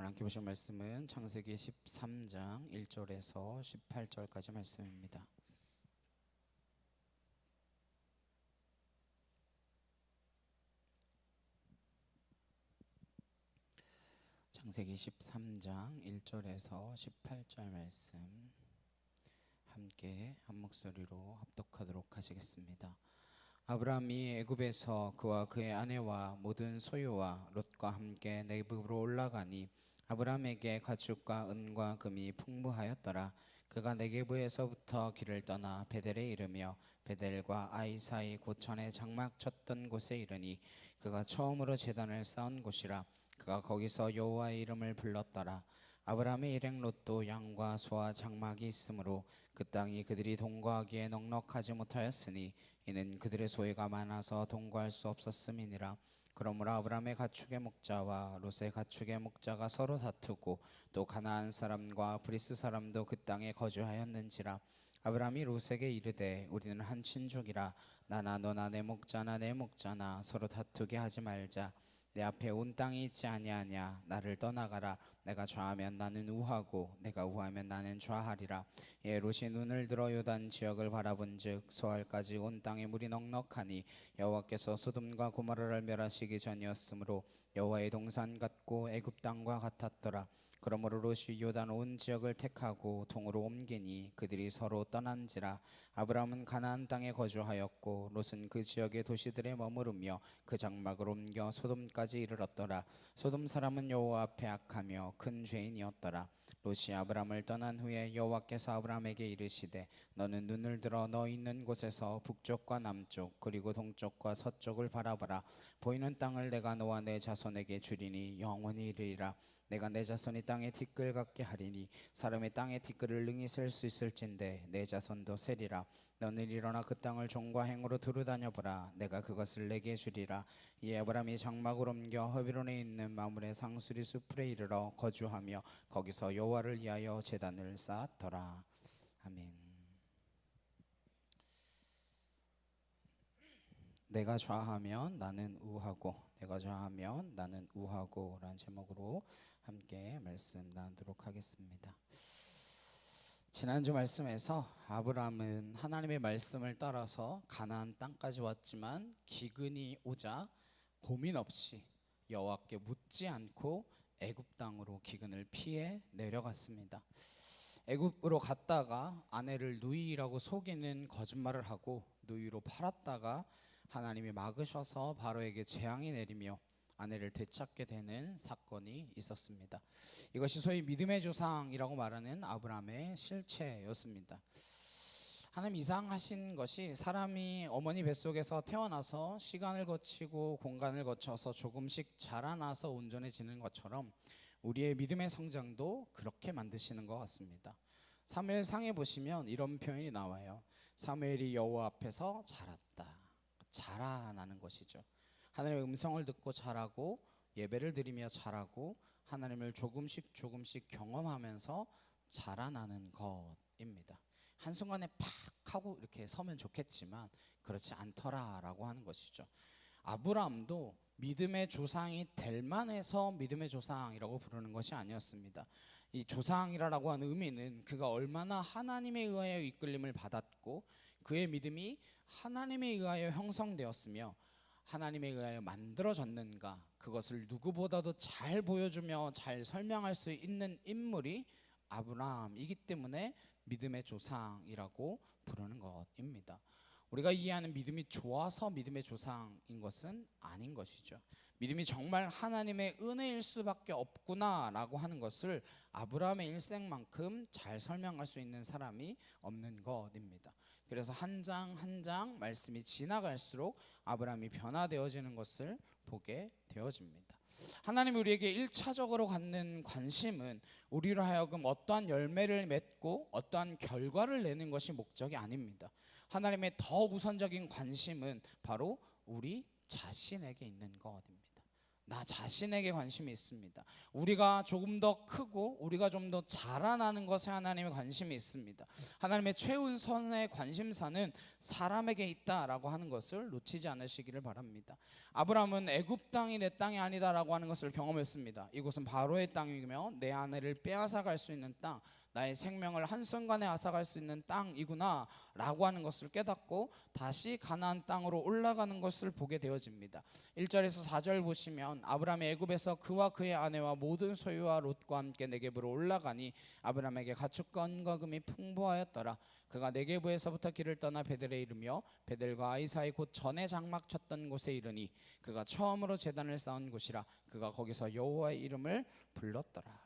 오늘 함께 보실 말씀은 창세기 13장 1절에서 18절까지 말씀입니다. 창세기 13장 1절에서 18절 말씀 함께 한 목소리로 합독하도록 하시겠습니다. 아브라함이 애굽에서 그와 그의 아내와 모든 소유와 롯과 함께 네겝으로 올라가니 아브라함에게 가축과 은과 금이 풍부하였더라. 그가 네겝에서부터 길을 떠나 베델에 이르며 베델과 아이 사이 고천에 장막 쳤던 곳에 이르니 그가 처음으로 제단을 쌓은 곳이라. 그가 거기서 여호와의 이름을 불렀더라. 아브라함의 일행 롯도 양과 소와 장막이 있으므로 그 땅이 그들이 동거하기에 넉넉하지 못하였으니 이는 그들의 소유가 많아서 동거할 수 없었음이니라. 그러므로 아브라함의 가축의 목자와 롯의 가축의 목자가 서로 다투고 또 가나안 사람과 브리스 사람도 그 땅에 거주하였는지라. 아브라함이 롯에게 이르되 우리는 한 친족이라 나나 너나 내 목자나 내 목자나 서로 다투게 하지 말자. 내 앞에 온 땅이 있지 아니하냐. 나를 떠나가라. 내가 좌하면 나는 우하고 내가 우하면 나는 좌하리라. 예, 롯이 눈을 들어 요단 지역을 바라본즉 소알까지 온 땅에 물이 넉넉하니 여호와께서 소돔과 고모라를 멸하시기 전이었으므로 여호와의 동산 같고 애굽 땅과 같았더라. 그러므로 롯이 요단 온 지역을 택하고 동으로 옮기니 그들이 서로 떠난지라. 아브라함은 가나안 땅에 거주하였고 롯은 그 지역의 도시들에 머무르며 그 장막을 옮겨 소돔까지 이르렀더라. 소돔 사람은 여호와 앞에 악하며 큰 죄인이었더라. 롯이 아브라함을 떠난 후에 여호와께서 아브라함에게 이르시되 너는 눈을 들어 너 있는 곳에서 북쪽과 남쪽 그리고 동쪽과 서쪽을 바라보라. 보이는 땅을 내가 너와 내 자손에게 주리니 영원히 이르리라. 내가 내 자손이 땅에 티끌 같게 하리니 사람의 땅에 티끌을 능히 셀 수 있을진데 내 자손도 세리라. 너는 일어나 그 땅을 종과 행으로 두루 다녀보라. 내가 그것을 내게 주리라. 이에 아브라함이 장막을 옮겨 허비론에 있는 마므레 상수리 숲에 이르러 거주하며 거기서 여호와를 위하여 제단을 쌓았더라. 아멘. 내가 좌하면 나는 우하고 내가 좌하면 나는 우하고 라는 제목으로 함께 말씀 나누도록 하겠습니다. 지난주 말씀에서 아브라함은 하나님의 말씀을 따라서 가나안 땅까지 왔지만 기근이 오자 고민 없이 여호와께 묻지 않고 애굽 땅으로 기근을 피해 내려갔습니다. 애굽으로 갔다가 아내를 누이라고 속이는 거짓말을 하고 누이로 팔았다가 하나님이 막으셔서 바로에게 재앙이 내리며 아내를 되찾게 되는 사건이 있었습니다. 이것이 소위 믿음의 조상이라고 말하는 아브라함의 실체였습니다. 하나님 이상하신 것이 사람이 어머니 뱃속에서 태어나서 시간을 거치고 공간을 거쳐서 조금씩 자라나서 온전해지는 것처럼 우리의 믿음의 성장도 그렇게 만드시는 것 같습니다. 사무엘상에 보시면 이런 표현이 나와요. 사무엘이 여호와 앞에서 자랐다. 자라나는 것이죠. 하나님의 음성을 듣고 자라고 예배를 드리며 자라고 하나님을 조금씩 경험하면서 자라나는 것입니다. 한순간에 팍 하고 이렇게 서면 좋겠지만 그렇지 않더라라고 하는 것이죠. 아브라함도 믿음의 조상이 될 만해서 믿음의 조상이라고 부르는 것이 아니었습니다. 이 조상이라고 하는 의미는 그가 얼마나 하나님에 의하여 이끌림을 받았고 그의 믿음이 하나님에 의하여 형성되었으며 하나님에 의하여 만들어졌는가, 그것을 누구보다도 잘 보여주며 잘 설명할 수 있는 인물이 아브라함이기 때문에 믿음의 조상이라고 부르는 것입니다. 우리가 이해하는 믿음이 좋아서 믿음의 조상인 것은 아닌 것이죠. 믿음이 정말 하나님의 은혜일 수밖에 없구나라고 하는 것을 아브라함의 일생만큼 잘 설명할 수 있는 사람이 없는 것입니다. 그래서 한 장 한 장 말씀이 지나갈수록 아브라함이 변화되어지는 것을 보게 되어집니다. 하나님이 우리에게 1차적으로 갖는 관심은 우리로 하여금 어떠한 열매를 맺고 어떠한 결과를 내는 것이 목적이 아닙니다. 하나님의 더 우선적인 관심은 바로 우리 자신에게 있는 것입니다. 나 자신에게 관심이 있습니다. 우리가 조금 더 크고 우리가 좀 더 자라나는 것에 하나님의 관심이 있습니다. 하나님의 최우선의 관심사는 사람에게 있다라고 하는 것을 놓치지 않으시기를 바랍니다. 아브라함은 애굽 땅이 내 땅이 아니다라고 하는 것을 경험했습니다. 이곳은 바로의 땅이며 내 아내를 빼앗아 갈 수 있는 땅, 나의 생명을 한순간에 앗아갈 수 있는 땅이구나 라고 하는 것을 깨닫고 다시 가나안 땅으로 올라가는 것을 보게 되어집니다. 1절에서 4절 보시면 아브라함이 애굽에서 그와 그의 아내와 모든 소유와 롯과 함께 네겝으로 올라가니 아브라함에게 가축과 은과 금이 풍부하였더라. 그가 네겝에서부터 길을 떠나 베델에 이르며 베델과 아이 사이 곧 전에 장막 쳤던 곳에 이르니 그가 처음으로 제단을 쌓은 곳이라. 그가 거기서 여호와의 이름을 불렀더라.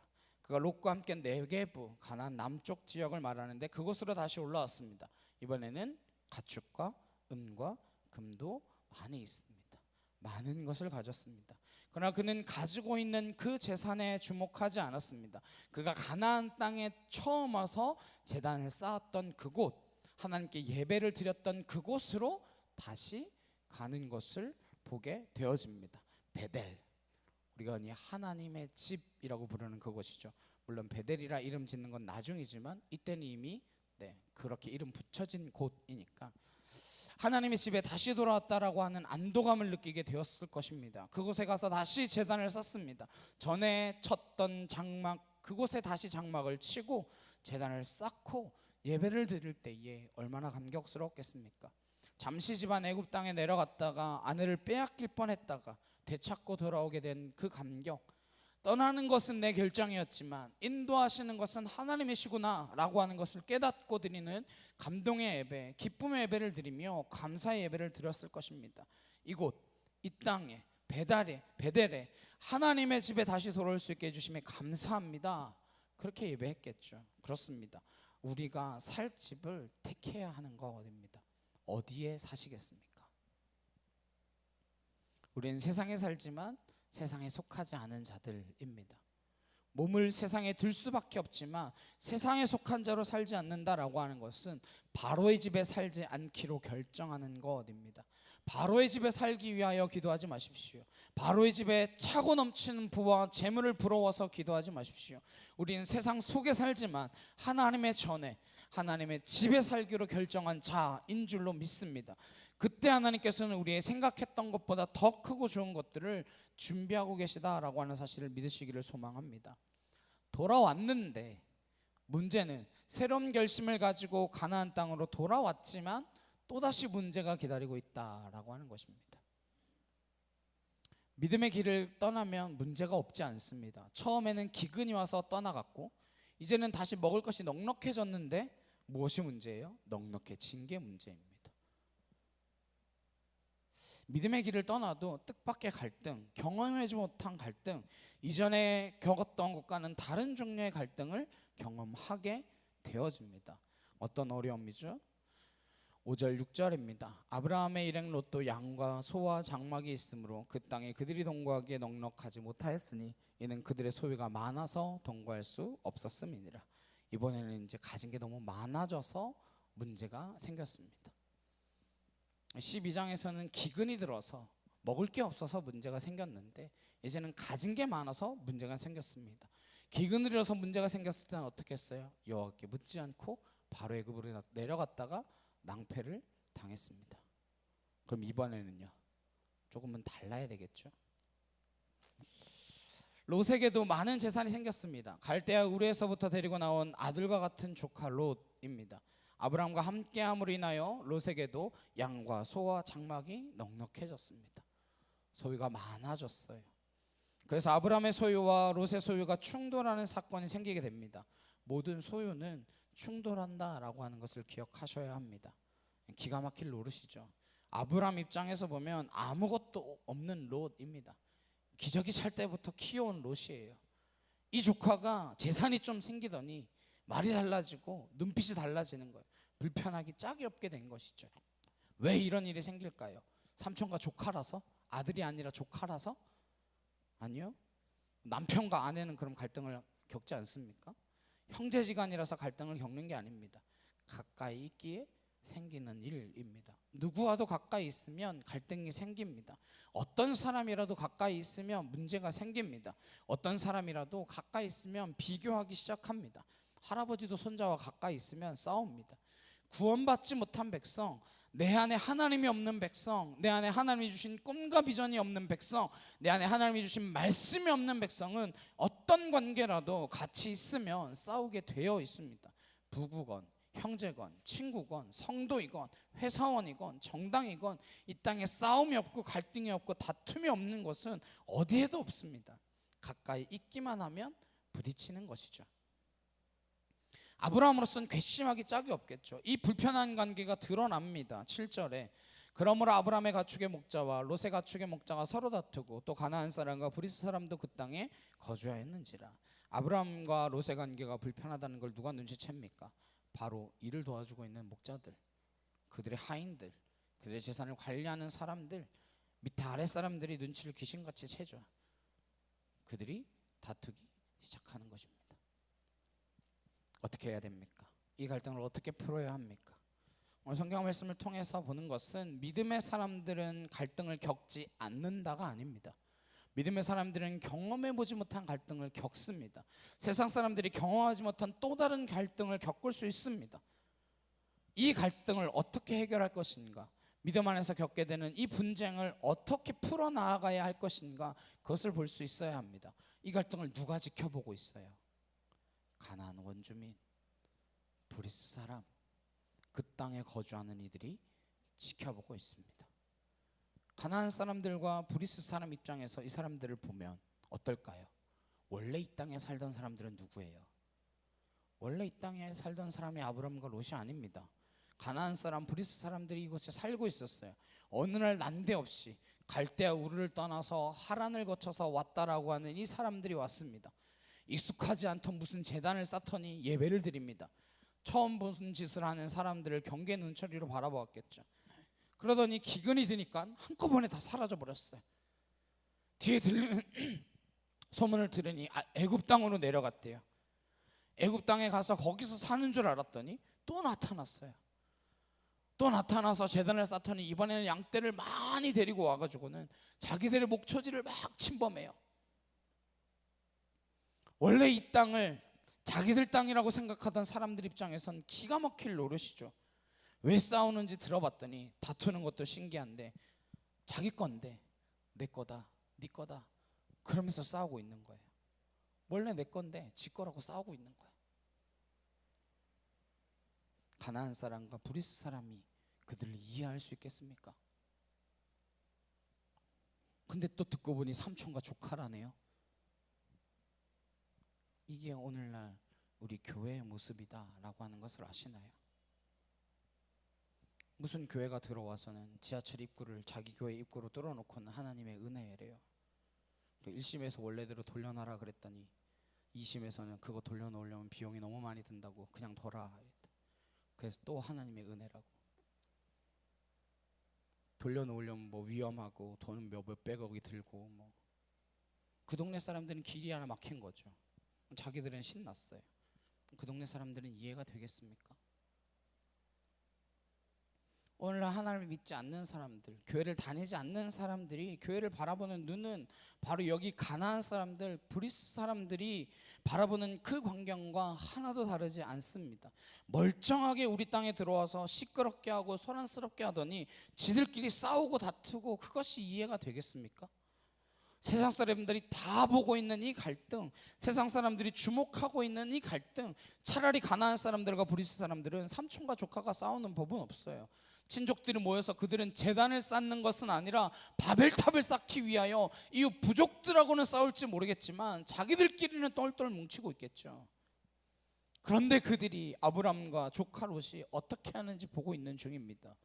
그가 롯과 함께 네겝 가나안 남쪽 지역을 말하는데 그곳으로 다시 올라왔습니다. 이번에는 가축과 은과 금도 많이 있습니다. 많은 것을 가졌습니다. 그러나 그는 가지고 있는 그 재산에 주목하지 않았습니다. 그가 가나안 땅에 처음 와서 제단을 쌓았던 그곳, 하나님께 예배를 드렸던 그곳으로 다시 가는 것을 보게 되어집니다. 베델, 우리가 흔히 하나님의 집이라고 부르는 그곳이죠. 물론 베델이라 이름 짓는 건 나중이지만 이때는 이미 그렇게 이름 붙여진 곳이니까 하나님의 집에 다시 돌아왔다라고 하는 안도감을 느끼게 되었을 것입니다. 그곳에 가서 다시 제단을 쌓습니다. 전에 쳤던 장막, 그곳에 다시 장막을 치고 제단을 쌓고 예배를 드릴 때에 얼마나 감격스러웠겠습니까? 잠시 집안 애굽 땅에 내려갔다가 아내를 빼앗길 뻔했다가 되찾고 돌아오게 된 그 감격, 떠나는 것은 내 결정이었지만 인도하시는 것은 하나님이시구나 라고 하는 것을 깨닫고 드리는 감동의 예배, 기쁨의 예배를 드리며 감사의 예배를 드렸을 것입니다. 이곳, 이 땅에, 베델에 하나님의 집에 다시 돌아올 수 있게 해주심에 감사합니다. 그렇게 예배했겠죠. 그렇습니다. 우리가 살 집을 택해야 하는 것입니다. 어디에 사시겠습니까? 우리는 세상에 살지만 세상에 속하지 않은 자들입니다. 몸을 세상에 들 수밖에 없지만 세상에 속한 자로 살지 않는다라고 하는 것은 바로의 집에 살지 않기로 결정하는 것입니다. 바로의 집에 살기 위하여 기도하지 마십시오. 바로의 집에 차고 넘치는 부와 재물을 부러워서 기도하지 마십시오. 우리는 세상 속에 살지만 하나님의 전에 하나님의 집에 살기로 결정한 자인 줄로 믿습니다. 그때 하나님께서는 우리의 생각했던 것보다 더 크고 좋은 것들을 준비하고 계시다라고 하는 사실을 믿으시기를 소망합니다. 돌아왔는데 문제는 새로운 결심을 가지고 가나안 땅으로 돌아왔지만 또다시 문제가 기다리고 있다라고 하는 것입니다. 믿음의 길을 떠나면 문제가 없지 않습니다. 처음에는 기근이 와서 떠나갔고 이제는 다시 먹을 것이 넉넉해졌는데 무엇이 문제예요? 넉넉해진 게 문제입니다. 믿음의 길을 떠나도 뜻밖의 갈등, 경험하지 못한 갈등, 이전에 겪었던 것과는 다른 종류의 갈등을 경험하게 되어집니다. 어떤 어려움이죠? 5절 6절입니다. 아브라함의 일행 롯도 양과 소와 장막이 있으므로 그 땅에 그들이 동거하기에 넉넉하지 못하였으니 이는 그들의 소유가 많아서 동거할 수 없었음이니라. 이번에는 이제 가진 게 너무 많아져서 문제가 생겼습니다. 12장에서는 기근이 들어서 먹을 게 없어서 문제가 생겼는데 이제는 가진 게 많아서 문제가 생겼습니다. 기근을 들어서 문제가 생겼을 때는 어떻게 했어요? 여호와께 묻지 않고 바로 애굽으로 내려갔다가 낭패를 당했습니다. 그럼 이번에는요? 조금은 달라야 되겠죠? 롯에게도 많은 재산이 생겼습니다. 갈대아 우르에서부터 데리고 나온 아들과 같은 조카 롯입니다. 아브라함과 함께함으로 인하여 롯에게도 양과 소와 장막이 넉넉해졌습니다. 소유가 많아졌어요. 그래서 아브라함의 소유와 롯의 소유가 충돌하는 사건이 생기게 됩니다. 모든 소유는 충돌한다라고 하는 것을 기억하셔야 합니다. 기가 막힐 노릇이죠. 아브라함 입장에서 보면 아무것도 없는 롯입니다. 기저귀 찰 때부터 키워온 롯이에요. 이 조카가 재산이 좀 생기더니 말이 달라지고 눈빛이 달라지는 거예요. 불편하기 짝이 없게 된 것이죠. 왜 이런 일이 생길까요? 삼촌과 조카라서? 아들이 아니라 조카라서? 아니요. 남편과 아내는 그럼 갈등을 겪지 않습니까? 형제지간이라서 갈등을 겪는 게 아닙니다. 가까이 있기에 생기는 일입니다. 누구와도 가까이 있으면 갈등이 생깁니다. 어떤 사람이라도 가까이 있으면 문제가 생깁니다. 어떤 사람이라도 가까이 있으면 비교하기 시작합니다. 할아버지도 손자와 가까이 있으면 싸웁니다. 구원받지 못한 백성, 내 안에 하나님이 없는 백성, 내 안에 하나님이 주신 꿈과 비전이 없는 백성, 내 안에 하나님이 주신 말씀이 없는 백성은 어떤 관계라도 같이 있으면 싸우게 되어 있습니다. 부부건, 형제건, 친구건, 성도이건, 회사원이건, 정당이건 이 땅에 싸움이 없고 갈등이 없고 다툼이 없는 것은 어디에도 없습니다. 가까이 있기만 하면 부딪히는 것이죠. 아브라함으로서는 괘씸하기 짝이 없겠죠. 이 불편한 관계가 드러납니다. 7절에 그러므로 아브라함의 가축의 목자와 롯의 가축의 목자가 서로 다투고 또 가나안 사람과 브리스 사람도 그 땅에 거주하였는지라. 아브라함과 롯의 관계가 불편하다는 걸 누가 눈치챕니까? 바로 이를 도와주고 있는 목자들, 그들의 하인들, 그들의 재산을 관리하는 사람들, 밑에 아래 사람들이 눈치를 귀신같이 채죠. 그들이 다투기 시작하는 것입니다. 어떻게 해야 됩니까? 이 갈등을 어떻게 풀어야 합니까? 오늘 성경 말씀을 통해서 보는 것은 믿음의 사람들은 갈등을 겪지 않는다가 아닙니다. 믿음의 사람들은 경험해보지 못한 갈등을 겪습니다. 세상 사람들이 경험하지 못한 또 다른 갈등을 겪을 수 있습니다. 이 갈등을 어떻게 해결할 것인가, 믿음 안에서 겪게 되는 이 분쟁을 어떻게 풀어나가야 할 것인가, 그것을 볼 수 있어야 합니다. 이 갈등을 누가 지켜보고 있어요? 가나안 원주민, 브리스 사람, 그 땅에 거주하는 이들이 지켜보고 있습니다. 가나안 사람들과 브리스 사람 입장에서 이 사람들을 보면 어떨까요? 원래 이 땅에 살던 사람들은 누구예요? 원래 이 땅에 살던 사람이 아브라함과 롯이 아닙니다. 가나안 사람, 브리스 사람들이 이곳에 살고 있었어요. 어느 날 난데없이 갈대아 우르를 떠나서 하란을 거쳐서 왔다라고 하는 이 사람들이 왔습니다. 익숙하지 않던 무슨 제단을 쌓더니 예배를 드립니다. 처음 보는 짓을 하는 사람들을 경계 눈초리로 바라보았겠죠. 그러더니 기근이 드니까 한꺼번에 다 사라져 버렸어요. 뒤에 들리는 소문을 들으니 애굽 땅으로 내려갔대요. 애굽 땅에 가서 거기서 사는 줄 알았더니 또 나타났어요. 또 나타나서 제단을 쌓더니 이번에는 양떼를 많이 데리고 와가지고는 자기들의 목초지를 막 침범해요. 원래 이 땅을 자기들 땅이라고 생각하던 사람들 입장에선 기가 막힐 노릇이죠. 왜 싸우는지 들어봤더니 다투는 것도 신기한데 자기 건데 내 거다, 네 거다 그러면서 싸우고 있는 거예요. 원래 내 건데 지 거라고 싸우고 있는 거예요. 가나안 사람과 브리스 사람이 그들을 이해할 수 있겠습니까? 근데 또 듣고 보니 삼촌과 조카라네요. 이게 오늘날 우리 교회의 모습이다라고 하는 것을 아시나요? 무슨 교회가 들어와서는 지하철 입구를 자기 교회 입구로 뚫어놓고는 하나님의 은혜래요. 1심에서 원래대로 돌려놔라 그랬더니 2심에서는 그거 돌려놓으려면 비용이 너무 많이 든다고 그냥 둬라. 그래서 또 하나님의 은혜라고. 돌려놓으려면 뭐 위험하고 돈은 몇백억이 들고 뭐. 그 동네 사람들은 길이 하나 막힌 거죠. 자기들은 신났어요. 그 동네 사람들은 이해가 되겠습니까? 오늘날 하나님을 믿지 않는 사람들, 교회를 다니지 않는 사람들이 교회를 바라보는 눈은 바로 여기 가나안 사람들, 브리스 사람들이 바라보는 그 광경과 하나도 다르지 않습니다. 멀쩡하게 우리 땅에 들어와서 시끄럽게 하고 소란스럽게 하더니 지들끼리 싸우고 다투고 그것이 이해가 되겠습니까? 세상 사람들이 다 보고 있는 이 갈등, 세상 사람들이 주목하고 있는 이 갈등, 차라리 가나안 사람들과 브리스 사람들은 삼촌과 조카가 싸우는 법은 없어요. 친족들이 모여서 그들은 제단을 쌓는 것은 아니라 바벨탑을 쌓기 위하여 이웃 부족들하고는 싸울지 모르겠지만 자기들끼리는 똘똘 뭉치고 있겠죠. 그런데 그들이 아브람과 조카 롯이 어떻게 하는지 보고 있는 중입니다.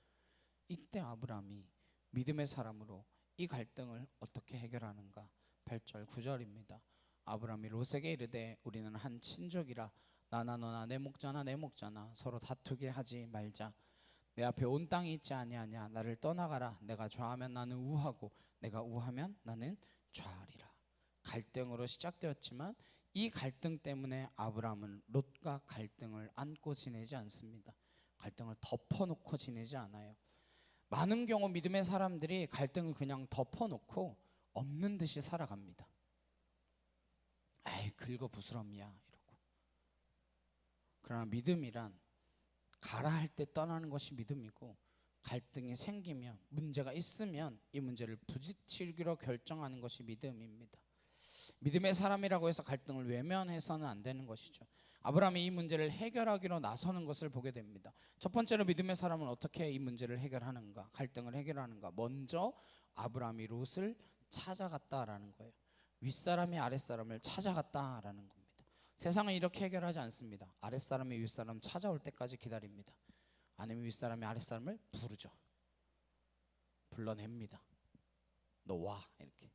이때 아브람이 믿음의 사람으로 이 갈등을 어떻게 해결하는가? 8절 9절입니다. 아브람이 롯에게 이르되 우리는 한 친족이라 나나 너나 내 목자나 내 목자나 서로 다투게 하지 말자. 내 앞에 온 땅이 있지 아니하냐. 나를 떠나가라. 내가 좌하면 나는 우하고 내가 우하면 나는 좌하리라. 갈등으로 시작되었지만 이 갈등 때문에 아브람은 롯과 갈등을 안고 지내지 않습니다. 갈등을 덮어놓고 지내지 않아요. 많은 경우 믿음의 사람들이 갈등을 그냥 덮어놓고 없는 듯이 살아갑니다. 에이, 긁어부스럼이야 이러고. 그러나 믿음이란 가라 할 때 떠나는 것이 믿음이고, 갈등이 생기면, 문제가 있으면 이 문제를 부딪히기로 결정하는 것이 믿음입니다. 믿음의 사람이라고 해서 갈등을 외면해서는 안 되는 것이죠. 아브라함이 이 문제를 해결하기로 나서는 것을 보게 됩니다. 첫 번째로 믿음의 사람은 어떻게 이 문제를 해결하는가, 갈등을 해결하는가. 먼저 아브라함이 롯을 찾아갔다라는 거예요. 윗사람이 아랫사람을 찾아갔다라는 겁니다. 세상은 이렇게 해결하지 않습니다. 아랫사람이 윗사람 찾아올 때까지 기다립니다. 아니면 윗사람이 아랫사람을 부르죠. 불러냅니다. 너 와, 이렇게.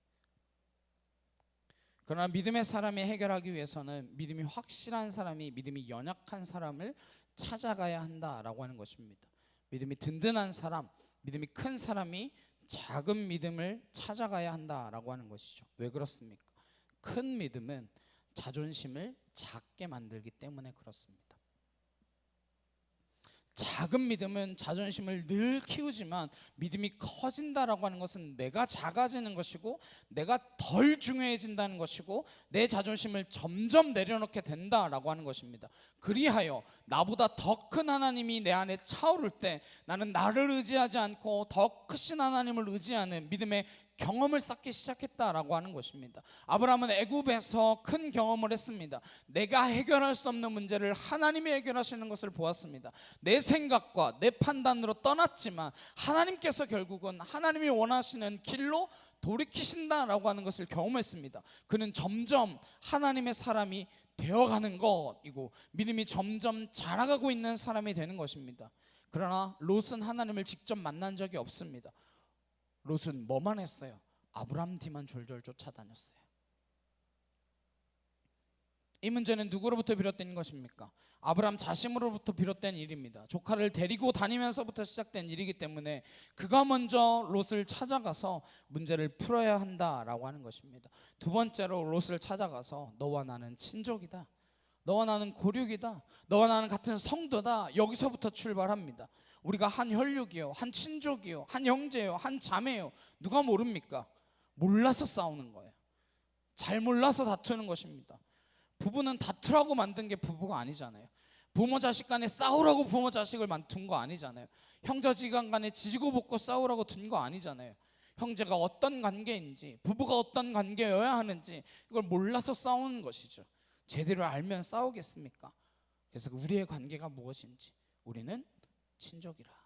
그러나 믿음의 사람이 해결하기 위해서는 믿음이 확실한 사람이, 믿음이 연약한 사람을 찾아가야 한다라고 하는 것입니다. 믿음이 든든한 사람, 믿음이 큰 사람이 작은 믿음을 찾아가야 한다라고 하는 것이죠. 왜 그렇습니까? 큰 믿음은 자존심을 작게 만들기 때문에 그렇습니다. 작은 믿음은 자존심을 늘 키우지만, 믿음이 커진다라고 하는 것은 내가 작아지는 것이고, 내가 덜 중요해진다는 것이고, 내 자존심을 점점 내려놓게 된다라고 하는 것입니다. 그리하여 나보다 더 큰 하나님이 내 안에 차오를 때 나는 나를 의지하지 않고 더 크신 하나님을 의지하는 믿음의 경험을 쌓기 시작했다라고 하는 것입니다. 아브라함은 애굽에서 큰 경험을 했습니다. 내가 해결할 수 없는 문제를 하나님이 해결하시는 것을 보았습니다. 내 생각과 내 판단으로 떠났지만 하나님께서 결국은 하나님이 원하시는 길로 돌이키신다라고 하는 것을 경험했습니다. 그는 점점 하나님의 사람이 되어가는 것이고, 믿음이 점점 자라가고 있는 사람이 되는 것입니다. 그러나 롯은 하나님을 직접 만난 적이 없습니다. 롯은 뭐만 했어요? 아브라함 뒤만 졸졸 쫓아다녔어요. 이 문제는 누구로부터 비롯된 것입니까? 아브라함 자신으로부터 비롯된 일입니다. 조카를 데리고 다니면서부터 시작된 일이기 때문에 그가 먼저 롯을 찾아가서 문제를 풀어야 한다라고 하는 것입니다. 두 번째로 롯을 찾아가서 너와 나는 친족이다, 너와 나는 고륙이다, 너와 나는 같은 성도다, 여기서부터 출발합니다. 우리가 한 혈육이요, 한 친족이요, 한 형제요, 한 자매요. 누가 모릅니까? 몰라서 싸우는 거예요. 잘 몰라서 다투는 것입니다. 부부는 다투라고 만든 게 부부가 아니잖아요. 부모 자식 간에 싸우라고 부모 자식을 둔 거 아니잖아요. 형제지간 간에 지지고 볶고 싸우라고 둔 거 아니잖아요. 형제가 어떤 관계인지, 부부가 어떤 관계여야 하는지 이걸 몰라서 싸우는 것이죠. 제대로 알면 싸우겠습니까? 그래서 우리의 관계가 무엇인지, 우리는 친족이라.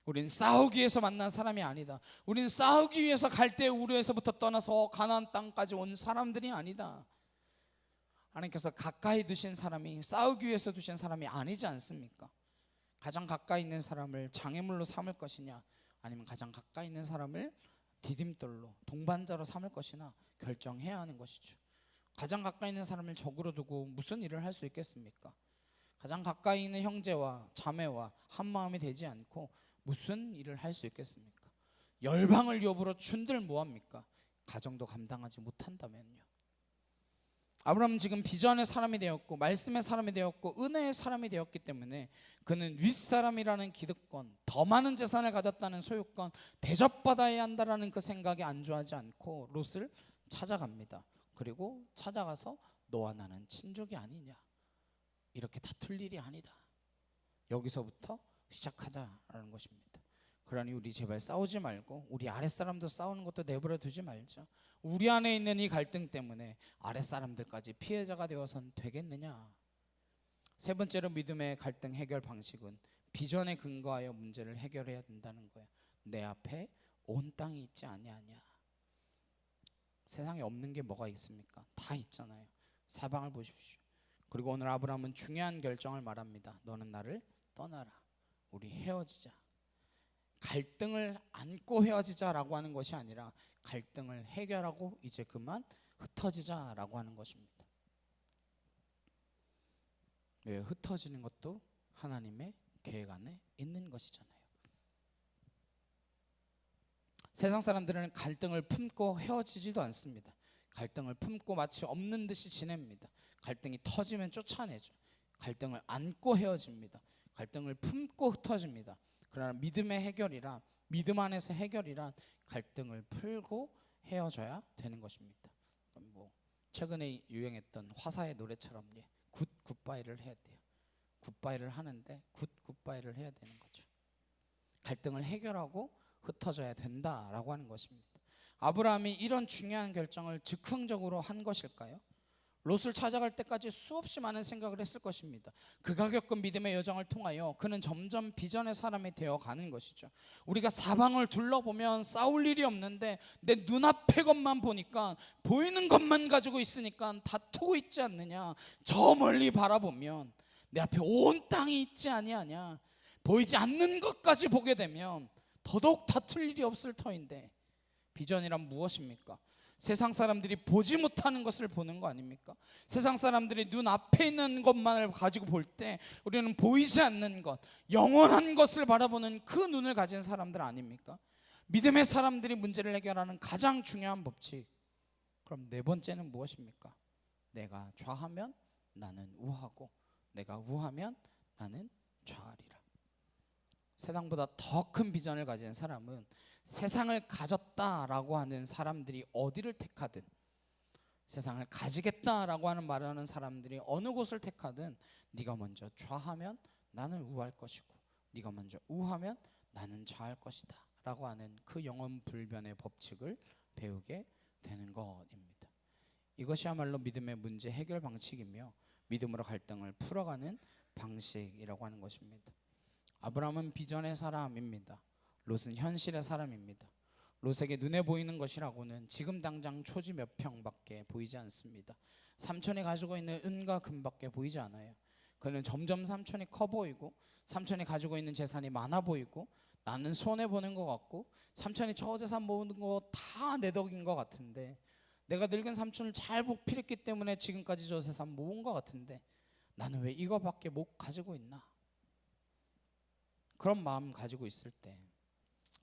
우린 싸우기 위해서 만난 사람이 아니다. 우린 싸우기 위해서 갈대 우르에서부터 떠나서 가나안 땅까지 온 사람들이 아니다. 하나님께서 가까이 두신 사람이 싸우기 위해서 두신 사람이 아니지 않습니까? 가장 가까이 있는 사람을 장애물로 삼을 것이냐, 아니면 가장 가까이 있는 사람을 디딤돌로, 동반자로 삼을 것이나 결정해야 하는 것이죠. 가장 가까이 있는 사람을 적으로 두고 무슨 일을 할 수 있겠습니까? 가장 가까이 있는 형제와 자매와 한 마음이 되지 않고 무슨 일을 할 수 있겠습니까? 열방을 여부로 준들 뭐합니까? 가정도 감당하지 못한다면요. 아브라함은 지금 비전의 사람이 되었고, 말씀의 사람이 되었고, 은혜의 사람이 되었기 때문에 그는 윗사람이라는 기득권, 더 많은 재산을 가졌다는 소유권, 대접받아야 한다라는 그 생각에 안주하지 않고 롯을 찾아갑니다. 그리고 찾아가서 너와 나는 친족이 아니냐, 이렇게 다툴 일이 아니다, 여기서부터 시작하자라는 것입니다. 그러니 우리 제발 싸우지 말고 우리 아랫사람도 싸우는 것도 내버려 두지 말자. 우리 안에 있는 이 갈등 때문에 아랫사람들까지 피해자가 되어서는 되겠느냐. 세 번째로 믿음의 갈등 해결 방식은 비전에 근거하여 문제를 해결해야 된다는 거예요. 내 앞에 온 땅이 있지 아니하냐. 세상에 없는 게 뭐가 있습니까? 다 있잖아요. 사방을 보십시오. 그리고 오늘 아브라함은 중요한 결정을 말합니다. 너는 나를 떠나라. 우리 헤어지자. 갈등을 안고 헤어지자라고 하는 것이 아니라 갈등을 해결하고 이제 그만 흩어지자라고 하는 것입니다. 왜? 흩어지는 것도 하나님의 계획 안에 있는 것이잖아요. 세상 사람들은 갈등을 품고 헤어지지도 않습니다. 갈등을 품고 마치 없는 듯이 지냅니다. 갈등이 터지면 쫓아내죠. 갈등을 안고 헤어집니다. 갈등을 품고 흩어집니다. 그러나 믿음의 해결이란, 믿음 안에서 해결이란 갈등을 풀고 헤어져야 되는 것입니다. 뭐 최근에 유행했던 화사의 노래처럼 굿바이를 해야 돼요. 굿바이를 하는데 굿바이를 해야 되는 거죠. 갈등을 해결하고 흩어져야 된다라고 하는 것입니다. 아브라함이 이런 중요한 결정을 즉흥적으로 한 것일까요? 롯을 찾아갈 때까지 수없이 많은 생각을 했을 것입니다. 그가 겪은 믿음의 여정을 통하여 그는 점점 비전의 사람이 되어가는 것이죠. 우리가 사방을 둘러보면 싸울 일이 없는데 내 눈앞의 것만 보니까, 보이는 것만 가지고 있으니까 다투고 있지 않느냐. 저 멀리 바라보면 내 앞에 온 땅이 있지 아니하냐. 보이지 않는 것까지 보게 되면 더더욱 다툴 일이 없을 터인데, 비전이란 무엇입니까? 세상 사람들이 보지 못하는 것을 보는 거 아닙니까? 세상 사람들이 눈앞에 있는 것만을 가지고 볼 때 우리는 보이지 않는 것, 영원한 것을 바라보는 그 눈을 가진 사람들 아닙니까? 믿음의 사람들이 문제를 해결하는 가장 중요한 법칙, 그럼 네 번째는 무엇입니까? 내가 좌하면 나는 우하고 내가 우하면 나는 좌하리라. 세상보다 더 큰 비전을 가진 사람은 세상을 가졌다라고 하는 사람들이 어디를 택하든, 세상을 가지겠다라고 하는 말을 하는 사람들이 어느 곳을 택하든, 네가 먼저 좌하면 나는 우할 것이고 네가 먼저 우하면 나는 좌할 것이다 라고 하는 그 영원불변의 법칙을 배우게 되는 것입니다. 이것이야말로 믿음의 문제 해결 방식이며 믿음으로 갈등을 풀어가는 방식이라고 하는 것입니다. 아브라함은 비전의 사람입니다. 롯은 현실의 사람입니다. 롯에게 눈에 보이는 것이라고는 지금 당장 초지 몇 평밖에 보이지 않습니다. 삼촌이 가지고 있는 은과 금밖에 보이지 않아요. 그는 점점 삼촌이 커 보이고 삼촌이 가지고 있는 재산이 많아 보이고 나는 손해보는 것 같고 삼촌이 저 재산 모으는 거 다 내 덕인 것 같은데, 내가 늙은 삼촌을 잘 보필했기 때문에 지금까지 저 재산 모은 것 같은데 나는 왜 이거밖에 못 가지고 있나? 그런 마음 가지고 있을 때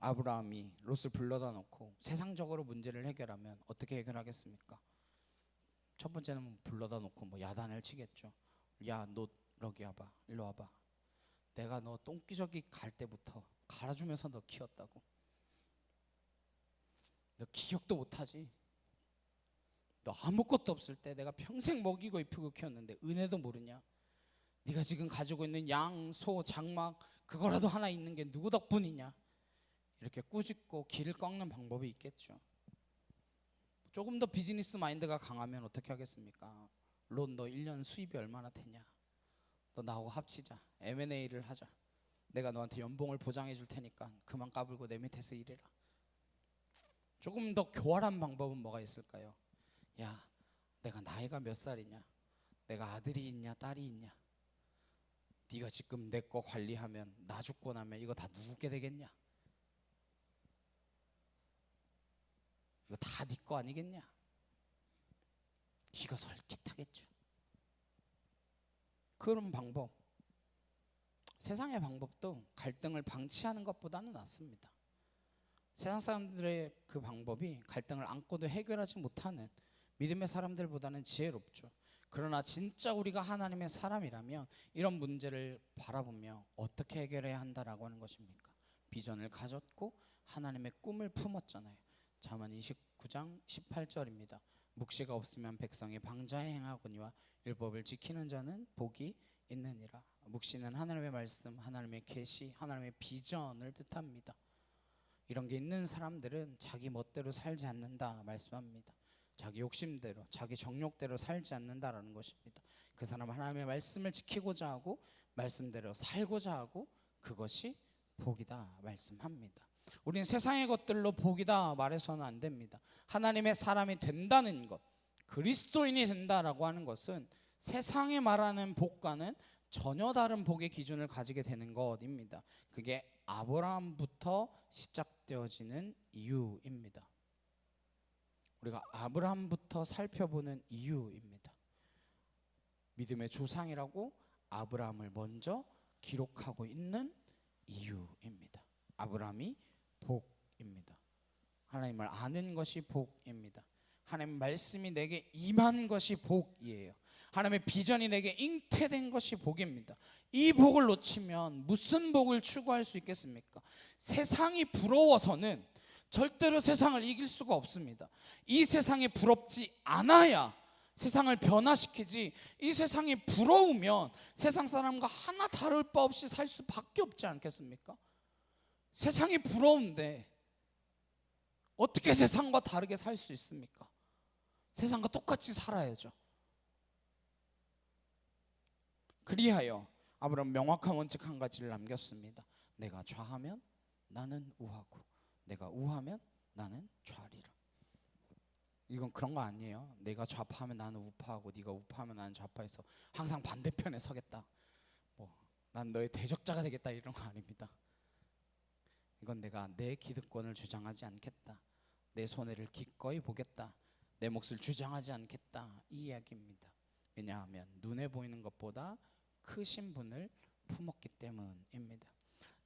아브라함이 롯을 불러다 놓고 세상적으로 문제를 해결하면 어떻게 해결하겠습니까? 첫 번째는 불러다 놓고 야단을 치겠죠. 야, 너 여기 와봐, 일로 와봐. 내가 너 똥기저귀 갈 때부터 갈아주면서 너 키웠다고. 너 기억도 못하지. 너 아무것도 없을 때 내가 평생 먹이고 입히고 키웠는데 은혜도 모르냐? 네가 지금 가지고 있는 양, 소, 장막 그거라도 하나 있는 게 누구 덕분이냐? 이렇게 꾸짖고 길을 꺾는 방법이 있겠죠. 조금 더 비즈니스 마인드가 강하면 어떻게 하겠습니까? 롯, 너 1년 수입이 얼마나 되냐? 너 나하고 합치자, M&A를 하자. 내가 너한테 연봉을 보장해 줄 테니까 그만 까불고 내 밑에서 일해라. 조금 더 교활한 방법은 뭐가 있을까요? 야, 내가 나이가 몇 살이냐? 내가 아들이 있냐 딸이 있냐? 네가 지금 내 거 관리하면 나 죽고 나면 이거 다 누구게 되겠냐? 이거 다 네 거 아니겠냐? 귀가 솔깃하겠죠. 그런 방법, 세상의 방법도 갈등을 방치하는 것보다는 낫습니다. 세상 사람들의 그 방법이 갈등을 안고도 해결하지 못하는 믿음의 사람들보다는 지혜롭죠. 그러나 진짜 우리가 하나님의 사람이라면 이런 문제를 바라보며 어떻게 해결해야 한다라고 하는 것입니까? 비전을 가졌고 하나님의 꿈을 품었잖아요. 잠언 29장 18절입니다. 묵시가 없으면 백성이 방자에 행하거니와 율법을 지키는 자는 복이 있느니라. 묵시는 하나님의 말씀, 하나님의 계시, 하나님의 비전을 뜻합니다. 이런 게 있는 사람들은 자기 멋대로 살지 않는다 말씀합니다. 자기 욕심대로, 자기 정욕대로 살지 않는다라는 것입니다. 그 사람은 하나님의 말씀을 지키고자 하고 말씀대로 살고자 하고 그것이 복이다 말씀합니다. 우리는 세상의 것들로 복이다 말해서는 안 됩니다. 하나님의 사람이 된다는 것, 그리스도인이 된다라고 하는 것은 세상에 말하는 복과는 전혀 다른 복의 기준을 가지게 되는 것입니다. 그게 아브라함부터 시작되어지는 이유입니다. 우리가 아브라함부터 살펴보는 이유입니다. 믿음의 조상이라고 아브라함을 먼저 기록하고 있는 이유입니다. 아브라함이 복입니다. 하나님을 아는 것이 복입니다. 하나님 말씀이 내게 임한 것이 복이에요. 하나님의 비전이 내게 잉태된 것이 복입니다. 이 복을 놓치면 무슨 복을 추구할 수 있겠습니까? 세상이 부러워서는 절대로 세상을 이길 수가 없습니다. 이 세상에 부럽지 않아야 세상을 변화시키지, 이 세상이 부러우면 세상 사람과 하나 다를 바 없이 살 수밖에 없지 않겠습니까? 세상이 부러운데 어떻게 세상과 다르게 살 수 있습니까? 세상과 똑같이 살아야죠. 그리하여 아브라함은 명확한 원칙 한 가지를 남겼습니다. 내가 좌하면 나는 우하고 내가 우하면 나는 좌리라. 이건 그런 거 아니에요. 내가 좌파하면 나는 우파하고 네가 우파하면 나는 좌파해서 항상 반대편에 서겠다, 난 너의 대적자가 되겠다, 이런 거 아닙니다. 이건 내가 내 기득권을 주장하지 않겠다, 내 손해를 기꺼이 보겠다, 내 몫을 주장하지 않겠다, 이 이야기입니다. 왜냐하면 눈에 보이는 것보다 크신 분을 품었기 때문입니다.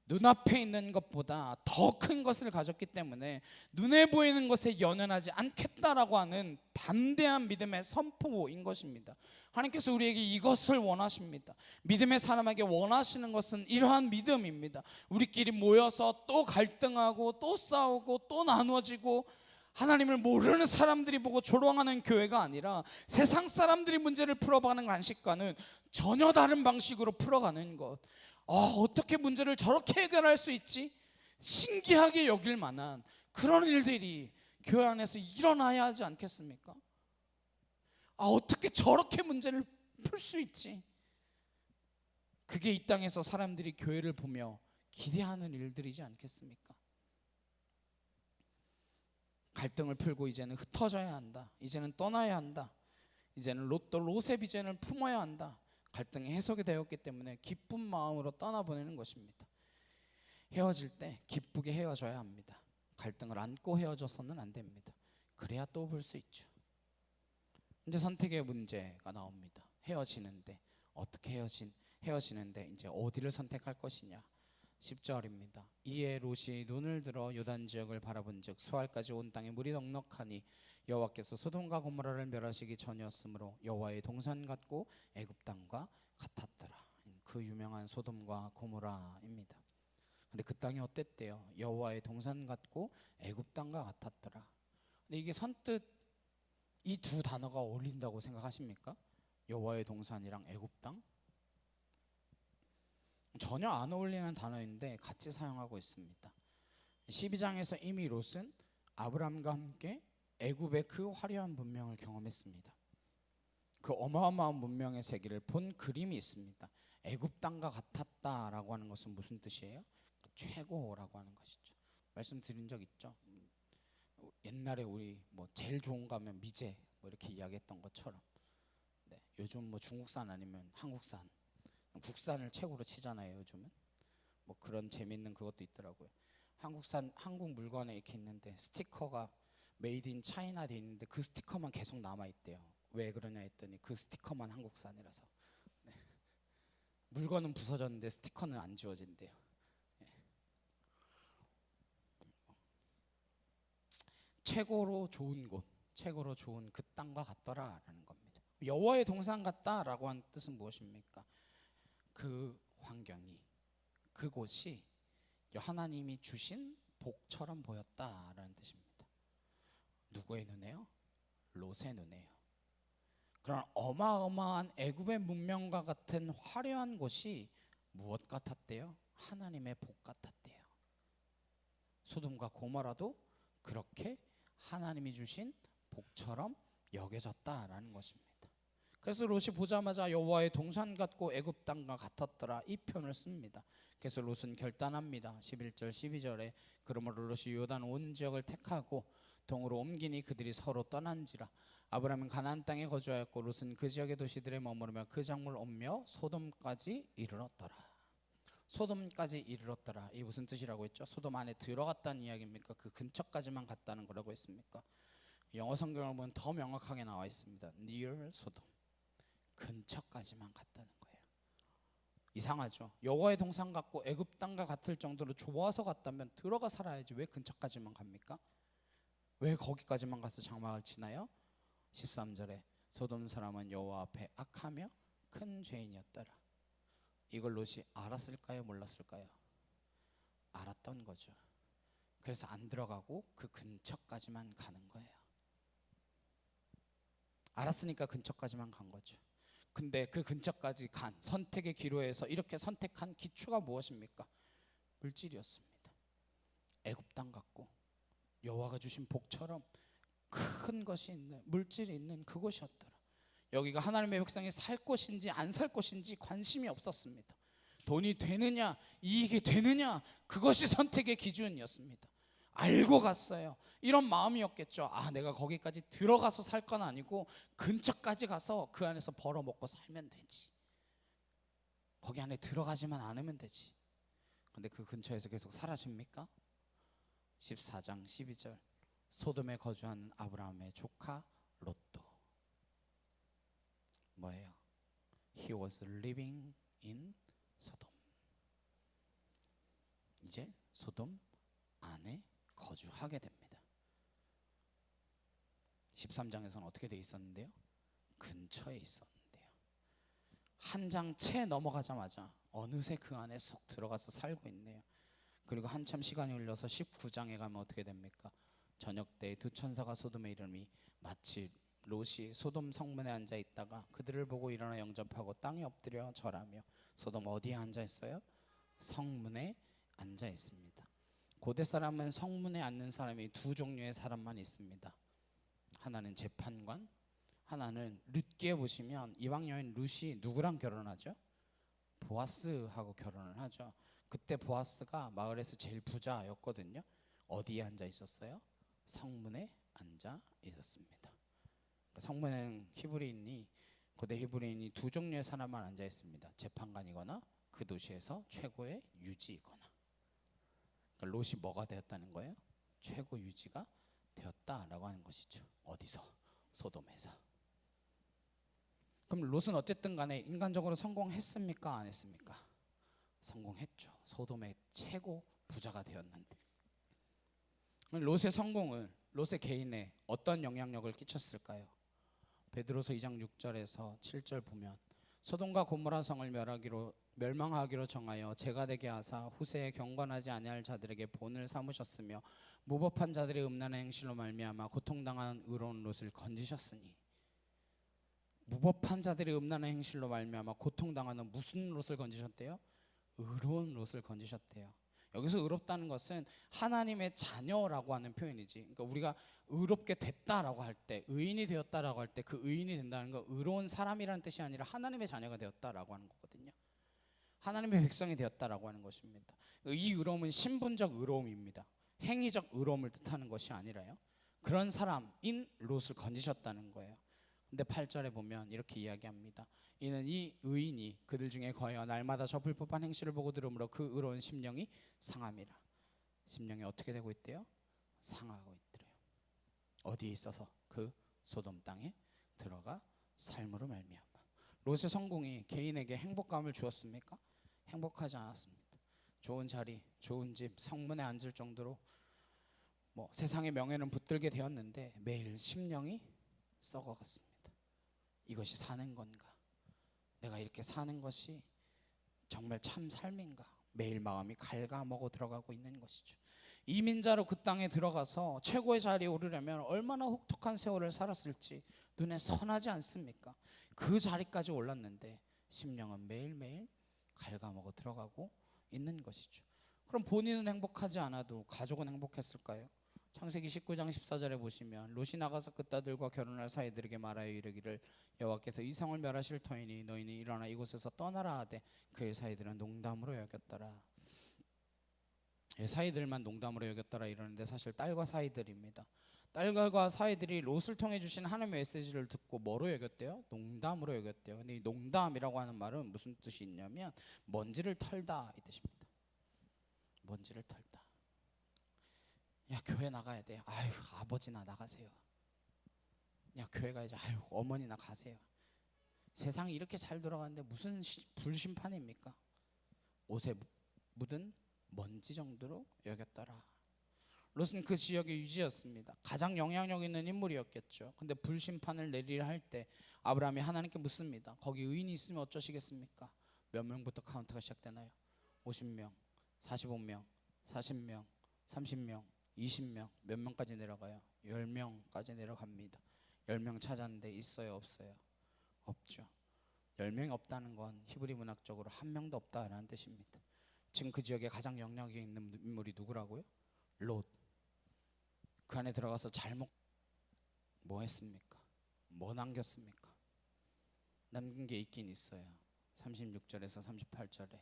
눈앞에 있는 것보다 더 큰 것을 가졌기 때문에 눈에 보이는 것에 연연하지 않겠다라고 하는 담대한 믿음의 선포인 것입니다. 하나님께서 우리에게 이것을 원하십니다. 믿음의 사람에게 원하시는 것은 이러한 믿음입니다. 우리끼리 모여서 또 갈등하고 또 싸우고 또 나누어지고 하나님을 모르는 사람들이 보고 조롱하는 교회가 아니라 세상 사람들이 문제를 풀어가는 안식과는 전혀 다른 방식으로 풀어가는 것. 어떻게 문제를 저렇게 해결할 수 있지? 신기하게 여길 만한 그런 일들이 교회 안에서 일어나야 하지 않겠습니까? 어떻게 저렇게 문제를 풀 수 있지? 그게 이 땅에서 사람들이 교회를 보며 기대하는 일들이지 않겠습니까? 갈등을 풀고 이제는 흩어져야 한다, 이제는 떠나야 한다, 이제는 롯도 롯의 비전을 품어야 한다. 갈등이 해소가 되었기 때문에 기쁜 마음으로 떠나보내는 것입니다. 헤어질 때 기쁘게 헤어져야 합니다. 갈등을 안고 헤어져서는 안 됩니다. 그래야 또 볼 수 있죠. 이제 선택의 문제가 나옵니다. 헤어지는데 어떻게 헤어지는데 이제 어디를 선택할 것이냐. 10절입니다. 이에 롯이 눈을 들어 요단 지역을 바라본즉 수알까지 온 땅에 물이 넉넉하니 여호와께서 소돔과 고모라를 멸하시기 전이었으므로 여호와의 동산 같고 애굽 땅과 같았더라. 그 유명한 소돔과 고모라입니다. 근데 그 땅이 어땠대요? 여호와의 동산 같고 애굽 땅과 같았더라. 근데 이게 선뜻 이 두 단어가 어울린다고 생각하십니까? 여호와의 동산이랑 애굽 땅? 전혀 안 어울리는 단어인데 같이 사용하고 있습니다. 12장에서 이미 롯은 아브람과 함께 애굽의 그 화려한 문명을 경험했습니다. 그 어마어마한 문명의 세계를 본 그림이 있습니다. 애굽 땅과 같았다라고 하는 것은 무슨 뜻이에요? 최고라고 하는 것이죠. 말씀드린 적 있죠. 옛날에 우리 제일 좋은 거 하면 미제 이렇게 이야기했던 것처럼, 네, 요즘 중국산 아니면 한국산, 국산을 최고로 치잖아요. 요즘은 그런 재밌는 그것도 있더라고요. 한국 물건에 이렇게 있는데 스티커가 메이드 인 차이나 돼 있는데 그 스티커만 계속 남아 있대요. 왜 그러냐 했더니 그 스티커만 한국산이라서. 네. 물건은 부서졌는데 스티커는 안 지워진대요. 네. 최고로 좋은 곳, 최고로 좋은 그 땅과 같더라라는 겁니다. 여호와의 동산 같다라고 하는 뜻은 무엇입니까? 그 환경이, 그곳이 하나님이 주신 복처럼 보였다라는 뜻입니다. 누구의 눈에요? 롯의 눈에요. 그런 어마어마한 애굽의 문명과 같은 화려한 곳이 무엇 같았대요? 하나님의 복 같았대요. 소돔과 고모라도 그렇게 하나님이 주신 복처럼 여겨졌다라는 것입니다. 그래서 롯이 보자마자 여호와의 동산 같고 애굽 땅과 같았더라, 이 표현을 씁니다. 그래서 롯은 결단합니다. 11절 12절에 그러므로 롯이 요단 온 지역을 택하고 동으로 옮기니 그들이 서로 떠난지라. 아브라함은 가나안 땅에 거주하였고 롯은 그 지역의 도시들에 머무르며 그 작물을 옮며 소돔까지 이르렀더라. 소돔까지 이르렀더라. 이 무슨 뜻이라고 했죠? 소돔 안에 들어갔다는 이야기입니까? 그 근처까지만 갔다는 거라고 했습니까? 영어 성경을 보면 더 명확하게 나와 있습니다. near 소돔, 근처까지만 갔다는 거예요. 이상하죠? 여호와의 동산 같고 애굽 땅과 같을 정도로 좋아서 갔다면 들어가 살아야지 왜 근처까지만 갑니까? 왜 거기까지만 가서 장막을 치나요? 13절에 소돔 사람은 여호와 앞에 악하며 큰 죄인이었더라. 이걸 롯이 알았을까요, 몰랐을까요? 알았던 거죠. 그래서 안 들어가고 그 근처까지만 가는 거예요. 알았으니까 근처까지만 간 거죠. 근데 그 근처까지 간 선택의 기로에서 이렇게 선택한 기초가 무엇입니까? 물질이었습니다. 애굽 땅 같고 여호와가 주신 복처럼 큰 것이 있는, 물질이 있는 그곳이었더라. 여기가 하나님의 백성이 살 곳인지 안 살 곳인지 관심이 없었습니다. 돈이 되느냐 이익이 되느냐 그것이 선택의 기준이었습니다. 알고 갔어요. 이런 마음이었겠죠. 아, 내가 거기까지 들어가서 살 건 아니고 근처까지 가서 그 안에서 벌어먹고 살면 되지. 거기 안에 들어가지만 않으면 되지. 근데 그 근처에서 계속 살아십니까? 14장 12절 소돔에 거주하는 아브라함의 조카 롯도 뭐예요? He was living in 소돔. 이제 소돔 안에 거주하게 됩니다. 13장에서는 어떻게 돼 있었는데요? 근처에 있었는데요. 한 장 채 넘어가자마자 어느새 그 안에 쏙 들어가서 살고 있네요. 그리고 한참 시간이 흘러서 19장에 가면 어떻게 됩니까? 저녁 때 두 천사가 소돔에 이르니 마치 롯이 소돔 성문에 앉아 있다가 그들을 보고 일어나 영접하고 땅에 엎드려 절하며. 소돔 어디에 앉아 있어요? 성문에 앉아 있습니다. 고대 사람은 성문에 앉는 사람이 두 종류의 사람만 있습니다. 하나는 재판관, 하나는 룻기에 보시면 이방 여인 룻이 누구랑 결혼하죠? 보아스하고 결혼을 하죠. 그때 보아스가 마을에서 제일 부자였거든요. 어디에 앉아 있었어요? 성문에 앉아 있었습니다. 성문에는 히브리인이, 고대 히브리인이 두 종류의 사람만 앉아 있습니다. 재판관이거나 그 도시에서 최고의 유지이거나. 그러니까 롯이 뭐가 되었다는 거예요? 최고 유지가 되었다라고 하는 것이죠. 어디서? 소돔에서. 그럼 롯은 어쨌든 간에 인간적으로 성공했습니까? 안 했습니까? 성공했죠. 소돔의 최고 부자가 되었는데. 롯의 성공은 롯의 개인에 어떤 영향력을 끼쳤을까요? 베드로서 2장 6절에서 7절 보면 소돔과 고모라 성을 멸망하기로 정하여 재가 되게 하사 후세에 경건하지 아니할 자들에게 본을 삼으셨으며 무법한 자들의 음란한 행실로 말미암아 고통당하는 의로운 롯을 건지셨으니. 무법한 자들의 음란한 행실로 말미암아 고통당하는 무슨 롯을 건지셨대요? 의로운 롯을 건지셨대요. 여기서 의롭다는 것은 하나님의 자녀라고 하는 표현이지. 그러니까 우리가 의롭게 됐다라고 할 때, 의인이 되었다라고 할 때 그 의인이 된다는 건 의로운 사람이라는 뜻이 아니라 하나님의 자녀가 되었다라고 하는 거거든요. 하나님의 백성이 되었다라고 하는 것입니다. 이 의로움은 신분적 의로움입니다. 행위적 의로움을 뜻하는 것이 아니라요. 그런 사람인 롯을 건지셨다는 거예요. 근데 8절에 보면 이렇게 이야기합니다. 이는 이 의인이 그들 중에 거하여 날마다 저 불법한 행실을 보고 들으므로 그 의로운 심령이 상함이라. 심령이 어떻게 되고 있대요? 상하고 있더래요. 어디에 있어서? 그 소돔 땅에 들어가 삶으로 말미암아. 롯의 성공이 개인에게 행복감을 주었습니까? 행복하지 않았습니다. 좋은 자리, 좋은 집, 성문에 앉을 정도로 세상의 명예는 붙들게 되었는데 매일 심령이 썩어갔습니다. 이것이 사는 건가? 내가 이렇게 사는 것이 정말 참 삶인가? 매일 마음이 갉아먹어 들어가고 있는 것이죠. 이민자로 그 땅에 들어가서 최고의 자리에 오르려면 얼마나 혹독한 세월을 살았을지 눈에 선하지 않습니까? 그 자리까지 올랐는데 심령은 매일매일 갉아먹어 들어가고 있는 것이죠. 그럼 본인은 행복하지 않아도 가족은 행복했을까요? 창세기 19장 14절에 보시면 롯이 나가서 그 딸들과 결혼할 사이들에게 말하여 이르기를 여호와께서 이 성을 멸하실 터이니 너희는 일어나 이곳에서 떠나라 하되 그의 사이들은 농담으로 여겼더라. 사이들만 농담으로 여겼더라 이러는데 사실 딸과 사이들입니다. 딸과 사이들이 롯을 통해 주신 하나님의 메시지를 듣고 뭐로 여겼대요? 농담으로 여겼대요. 근데 이 농담이라고 하는 말은 무슨 뜻이 있냐면 먼지를 털다 이 뜻입니다. 먼지를 털다. 야, 교회 나가야 돼. 아유, 아버지나 나가세요. 야, 교회 가야지. 아유, 어머니나 가세요. 세상이 이렇게 잘 돌아가는데 무슨 불심판입니까? 옷에 묻은 먼지 정도로 여겼더라. 롯은 그 지역의 유지였습니다. 가장 영향력 있는 인물이었겠죠. 근데 불심판을 내리려 할 때 아브라함이 하나님께 묻습니다. 거기 의인이 있으면 어쩌시겠습니까? 몇 명부터 카운트가 시작되나요? 50명, 45명, 40명, 30명, 20명, 몇 명까지 내려가요? 10명까지 내려갑니다. 10명 찾았는데 있어요, 없어요? 없죠. 10명이 없다는 건 히브리 문학적으로 한 명도 없다라는 뜻입니다. 지금 그 지역에 가장 영향력이 있는 인물이 누구라고요? 롯. 그 안에 들어가서 뭐 했습니까? 뭐 남겼습니까? 남긴 게 있긴 있어요. 36절에서 38절에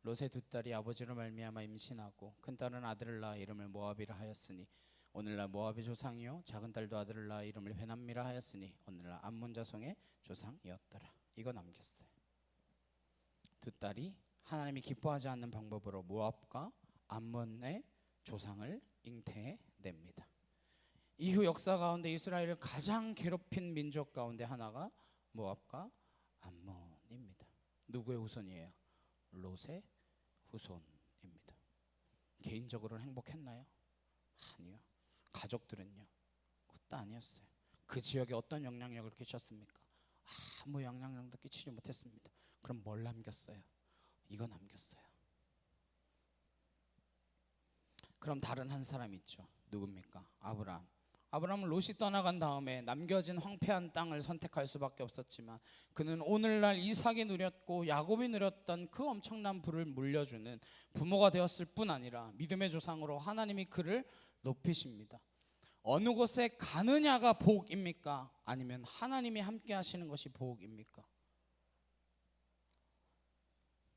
롯의 두 딸이 아버지로 말미암아 임신하고 큰 딸은 아들을 낳아 이름을 모압이라 하였으니 오늘날 모압의 조상이요 작은 딸도 아들을 낳아 이름을 베남미라 하였으니 오늘날 암몬 자손의 조상이었더라. 이거 남겼어요. 두 딸이 하나님이 기뻐하지 않는 방법으로 모압과 암몬의 조상을 잉태해냅니다. 이후 역사 가운데 이스라엘을 가장 괴롭힌 민족 가운데 하나가 모압과 암몬입니다. 누구의 후손이에요? 롯의 후손입니다. 개인적으로는 행복했나요? 아니요. 가족들은요? 그것도 아니었어요. 그 지역에 어떤 영향력을 끼쳤습니까? 아무 영향력도 끼치지 못했습니다. 그럼 뭘 남겼어요? 이거 남겼어요. 그럼 다른 한 사람 있죠. 누굽니까? 아브라함. 아브라함은 롯이 떠나간 다음에 남겨진 황폐한 땅을 선택할 수밖에 없었지만 그는 오늘날 이삭이 누렸고 야곱이 누렸던 그 엄청난 부를 물려주는 부모가 되었을 뿐 아니라 믿음의 조상으로 하나님이 그를 높이십니다. 어느 곳에 가느냐가 복입니까? 아니면 하나님이 함께 하시는 것이 복입니까?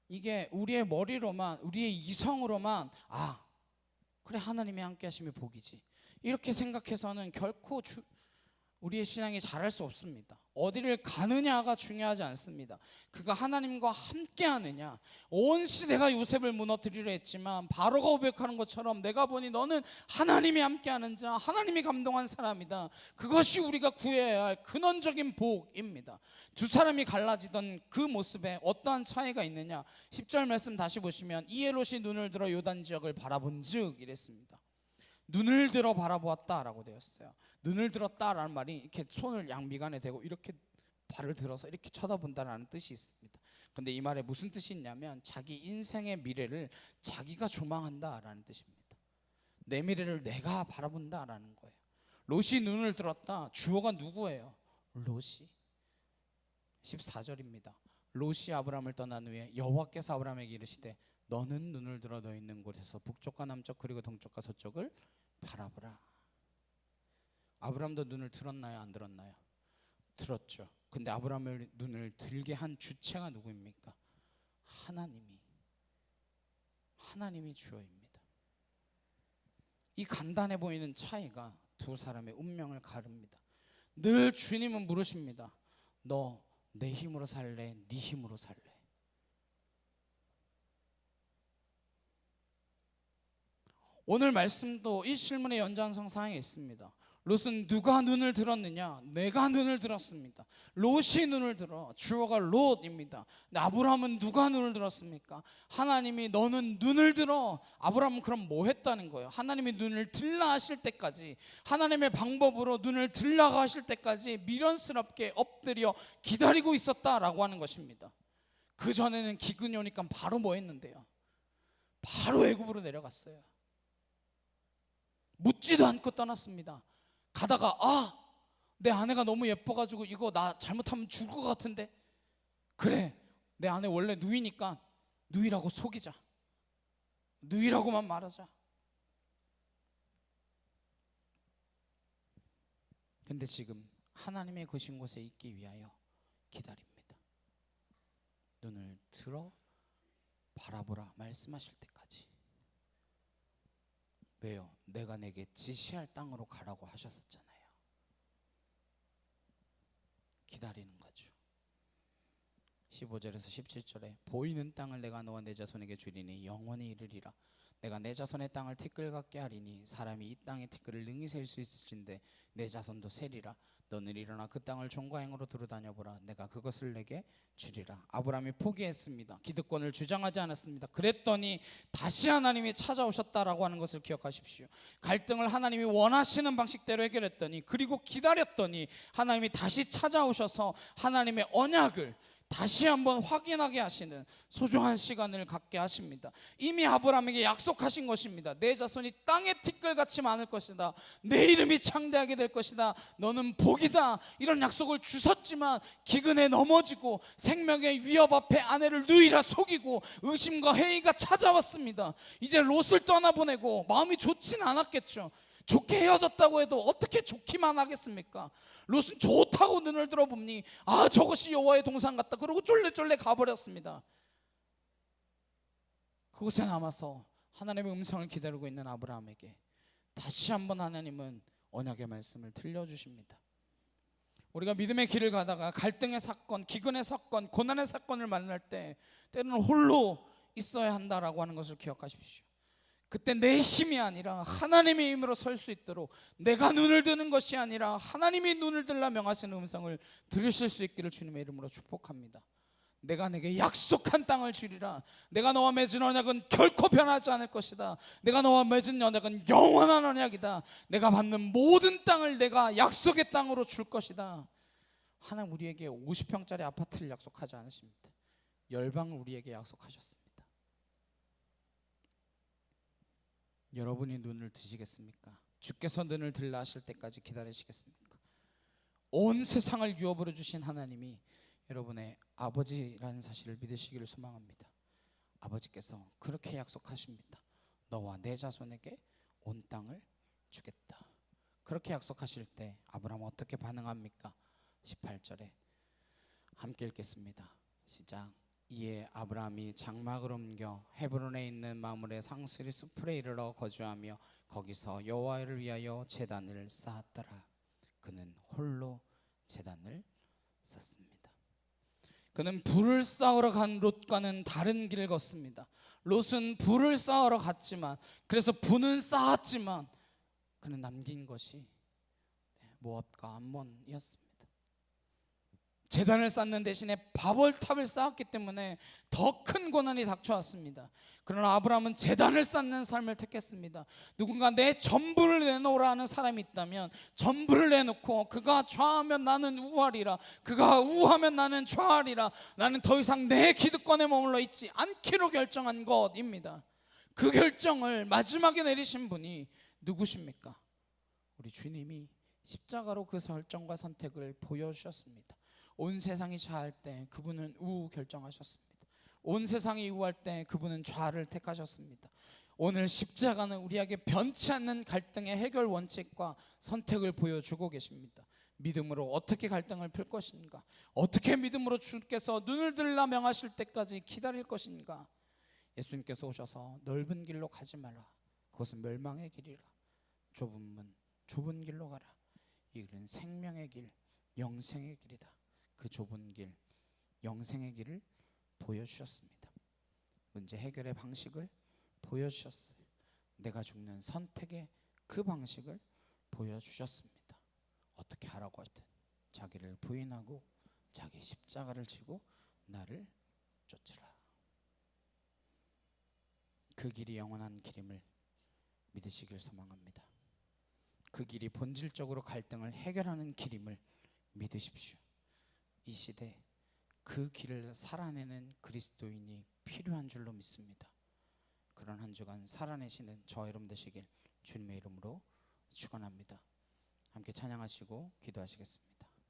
이게 우리의 머리로만, 우리의 이성으로만 그래 하나님이 함께 하시면 복이지 이렇게 생각해서는 결코 우리의 신앙이 자랄 수 없습니다. 어디를 가느냐가 중요하지 않습니다. 그가 하나님과 함께 하느냐. 온 시대가 요셉을 무너뜨리려 했지만 바로가 고백하는 것처럼 내가 보니 너는 하나님이 함께 하는 자, 하나님이 감동한 사람이다. 그것이 우리가 구해야 할 근원적인 복입니다. 두 사람이 갈라지던 그 모습에 어떠한 차이가 있느냐. 10절 말씀 다시 보시면 이에 롯이 눈을 들어 요단 지역을 바라본 즉 이랬습니다. 눈을 들어 바라보았다라고 되었어요. 눈을 들었다라는 말이 이렇게 손을 양미간에 대고 이렇게 발을 들어서 이렇게 쳐다본다라는 뜻이 있습니다. 근데 이 말에 무슨 뜻이 있냐면 자기 인생의 미래를 자기가 조망한다라는 뜻입니다. 내 미래를 내가 바라본다라는 거예요. 롯이 눈을 들었다. 주어가 누구예요? 롯이. 14절입니다. 롯이 아브라함을 떠난 후에 여호와께서 아브라함에게 이르시되 너는 눈을 들어 너 있는 곳에서 북쪽과 남쪽 그리고 동쪽과 서쪽을 바라보라. 아브라함도 눈을 들었나요? 안 들었나요? 들었죠. 근데 아브라함의 눈을 들게 한 주체가 누구입니까? 하나님이 주어입니다. 이 간단해 보이는 차이가 두 사람의 운명을 가릅니다. 늘 주님은 물으십니다. 너 내 힘으로 살래? 네 힘으로 살래? 오늘 말씀도 이 실문의 연장선상에 있습니다. 롯은 누가 눈을 들었느냐? 내가 눈을 들었습니다. 롯이 눈을 들어. 주어가 롯입니다. 근데 아브라함은 누가 눈을 들었습니까? 하나님이 너는 눈을 들어. 아브라함은 그럼 뭐 했다는 거예요? 하나님이 눈을 들라 하실 때까지, 하나님의 방법으로 눈을 들라고 하실 때까지 미련스럽게 엎드려 기다리고 있었다라고 하는 것입니다. 그 전에는 기근이 오니까 바로 뭐 했는데요? 바로 애굽으로 내려갔어요. 묻지도 않고 떠났습니다. 가다가 내 아내가 너무 예뻐가지고 이거 나 잘못하면 죽을 것 같은데, 그래 내 아내 원래 누이니까 누이라고 속이자, 누이라고만 말하자. 근데 지금 하나님의 거신 곳에 있기 위하여 기다립니다. 눈을 들어 바라보라 말씀하실 때까지. 왜요? 내가 내게 지시할 땅으로 가라고 하셨었잖아요. 기다리는 거죠. 15절에서 17절에 보이는 땅을 내가 너와 내 자손에게 주리니 영원히 이르리라. 내가 내 자손의 땅을 티끌 같게 하리니 사람이 이 땅의 티끌을 능히 셀 수 있을진데 내 자손도 세리라. 너는 일어나 그 땅을 종과 행으로 두루다녀보라. 내가 그것을 내게 주리라. 아브라함이 포기했습니다. 기득권을 주장하지 않았습니다. 그랬더니 다시 하나님이 찾아오셨다라고 하는 것을 기억하십시오. 갈등을 하나님이 원하시는 방식대로 해결했더니, 그리고 기다렸더니 하나님이 다시 찾아오셔서 하나님의 언약을 다시 한번 확인하게 하시는 소중한 시간을 갖게 하십니다. 이미 아브라함에게 약속하신 것입니다. 내 자손이 땅의 티끌같이 많을 것이다. 내 이름이 창대하게 될 것이다. 너는 복이다. 이런 약속을 주셨지만 기근에 넘어지고 생명의 위협 앞에 아내를 누이라 속이고 의심과 회의가 찾아왔습니다. 이제 롯을 떠나보내고 마음이 좋진 않았겠죠. 좋게 헤어졌다고 해도 어떻게 좋기만 하겠습니까? 롯은 좋다고 눈을 들어보니 저것이 여호와의 동산 같다. 그러고 쫄래쫄래 가버렸습니다. 그곳에 남아서 하나님의 음성을 기다리고 있는 아브라함에게 다시 한번 하나님은 언약의 말씀을 들려주십니다. 우리가 믿음의 길을 가다가 갈등의 사건, 기근의 사건, 고난의 사건을 만날 때 때로는 홀로 있어야 한다라고 하는 것을 기억하십시오. 그때 내 힘이 아니라 하나님의 힘으로 설 수 있도록 내가 눈을 드는 것이 아니라 하나님이 눈을 들라 명하시는 음성을 들으실 수 있기를 주님의 이름으로 축복합니다. 내가 내게 약속한 땅을 주리라. 내가 너와 맺은 언약은 결코 변하지 않을 것이다. 내가 너와 맺은 언약은 영원한 언약이다. 내가 받는 모든 땅을 내가 약속의 땅으로 줄 것이다. 하나님 우리에게 50평짜리 아파트를 약속하지 않으십니다. 열방을 우리에게 약속하셨습니다. 여러분이 눈을 드시겠습니까? 주께서 눈을 들라 하실 때까지 기다리시겠습니까? 온 세상을 유업으로 주신 하나님이 여러분의 아버지라는 사실을 믿으시기를 소망합니다. 아버지께서 그렇게 약속하십니다. 너와 내 자손에게 온 땅을 주겠다. 그렇게 약속하실 때 아브라함은 어떻게 반응합니까? 18절에 함께 읽겠습니다. 시작. 이에 아브라함이 장막을 옮겨 헤브론에 있는 마므레 상수리 수풀에 이르러 거주하며 거기서 여호와를 위하여 제단을 쌓았더라. 그는 홀로 제단을 쌓습니다. 그는 불을 쌓으러 간 롯과는 다른 길을 걷습니다. 롯은 불을 쌓으러 갔지만, 그래서 분은 쌓았지만 그는 남긴 것이 모압과 암몬이었습니다. 제단을 쌓는 대신에 바벌탑을 쌓았기 때문에 더 큰 고난이 닥쳐왔습니다. 그러나 아브라함은 제단을 쌓는 삶을 택했습니다. 누군가 내 전부를 내놓으라 하는 사람이 있다면 전부를 내놓고 그가 좌하면 나는 우하리라, 그가 우하면 나는 좌하리라, 나는 더 이상 내 기득권에 머물러 있지 않기로 결정한 것입니다. 그 결정을 마지막에 내리신 분이 누구십니까? 우리 주님이 십자가로 그 결정과 선택을 보여주셨습니다. 온 세상이 좌할 때 그분은 우 결정하셨습니다. 온 세상이 우할 때 그분은 좌를 택하셨습니다. 오늘 십자가는 우리에게 변치 않는 갈등의 해결 원칙과 선택을 보여주고 계십니다. 믿음으로 어떻게 갈등을 풀 것인가? 어떻게 믿음으로 주께서 눈을 들라 명하실 때까지 기다릴 것인가? 예수님께서 오셔서 넓은 길로 가지 마라. 그것은 멸망의 길이라. 좁은 문, 좁은 길로 가라. 이 길은 생명의 길, 영생의 길이다. 그 좁은 길, 영생의 길을 보여주셨습니다. 문제 해결의 방식을 보여주셨어요. 내가 죽는 선택의 그 방식을 보여주셨습니다. 어떻게 하라고 할 때 자기를 부인하고 자기 십자가를 지고 나를 쫓으라. 그 길이 영원한 길임을 믿으시길 소망합니다. 그 길이 본질적으로 갈등을 해결하는 길임을 믿으십시오. 이 시대 그 길을 살아내는 그리스도인이 필요한 줄로 믿습니다. 그런 한 주간 살아내시는 저와 여러분 되시길 주님의 이름으로 축원합니다. 함께 찬양하시고 기도하시겠습니다.